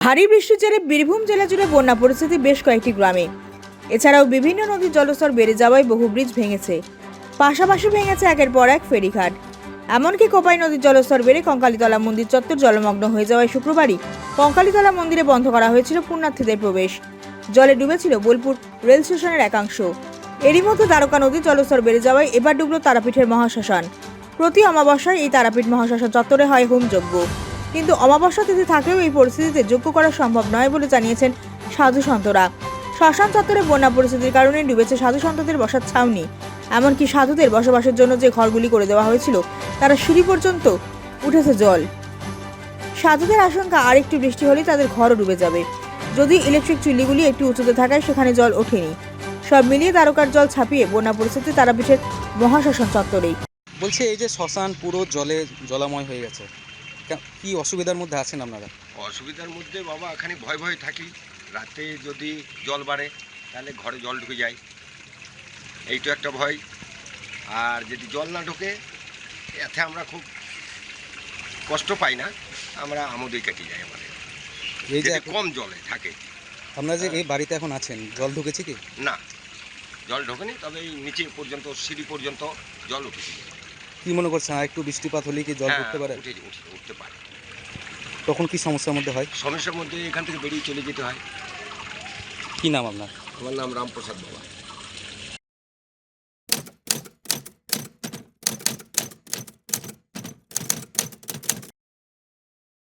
ভারী বৃষ্টির জেরে বীরভূম জেলা জুড়ে বন্যা পরিস্থিতি বেশ কয়েকটি গ্রামে। এছাড়াও বিভিন্ন নদীর জলস্তর বেড়ে যাওয়ায় বহু ব্রিজ ভেঙেছে, পাশাপাশি ভেঙেছে একের পর এক ফেরিঘাট। এমনকি কোপাই নদীর জলস্তর বেড়ে কঙ্কালীতলা মন্দির চত্বর জলমগ্ন হয়ে যাওয়ায় শুক্রবারই কঙ্কালীতলা মন্দিরে বন্ধ করা হয়েছিল পুণ্যার্থীদের প্রবেশ। জলে ডুবেছিল বোলপুর রেল স্টেশনের একাংশ। এরই মধ্যে দ্বারকা নদীর জলস্তর বেড়ে যাওয়ায় এবার ডুবল তারাপীঠের মহাশ্মশান। প্রতি অমাবস্যায় এই তারাপীঠ মহাশ্মশান চত্বরে হয় হোমযজ্ঞ, কিন্তু অমাবস্যা তিথি থাকলেও এই পরিস্থিতিতে যজ্ঞ করা সম্ভব নয় বলে জানিয়েছেন সাধু সন্তরা। শ্মশান চত্বরে বন্যা পরিস্থিতির কারণে ডুবেছে সাধু সন্তদের বসার ছাউনি। এমনকি সাধুদের বসবাসের জন্য যে ঘরগুলি করে দেওয়া হয়েছিল তারা সিঁড়ি পর্যন্ত উঠেছে জল। সাধুদের আশঙ্কা আর একটু বৃষ্টি হলেই তাদের ঘরও ডুবে যাবে। যদি ইলেকট্রিক চুল্লিগুলি একটু উঁচুতে থাকায় সেখানে জল ওঠেনি। সব মিলিয়ে দ্বারকার জল ছাপিয়ে বন্যা পরিস্থিতি তারাপীঠের মহাশ্মশান চত্বরেই। বলছে এই যে শ্মশান পুরো জলে জলাময় হয়ে গেছে, কি অসুবিধার মধ্যে আছেন আপনারা? অসুবিধার মধ্যে বাবা এখানে ভয় থাকি। রাতে যদি জল বাড়ে তাহলে ঘরে জল ঢুকে যায়, এইটা একটা ভয়। আর যদি জল না ঢোকে এতে আমরা খুব কষ্ট পাই না, আমরা আমোদেই কেটে যাই আমাদের। এই যে কম জলে থাকে। আপনারা যে এই বাড়িতে এখন আছেন, জল ঢুকেছে কি? না, জল ঢোকেনি, তবে এই নিচে পর্যন্ত সিঁড়ি পর্যন্ত জল উঠেছে। কি মনে করছেন আর একটু বৃষ্টিপাত হলেই কি জল উঠতে পারে? উঠতে পারে। তখন কি সমস্যার মধ্যে হয়? সমস্যার মধ্যে এখান থেকে বেরিয়ে চলে যেতে হয়। কি নাম আপনার? আমার নাম রামপ্রসাদ বাবা।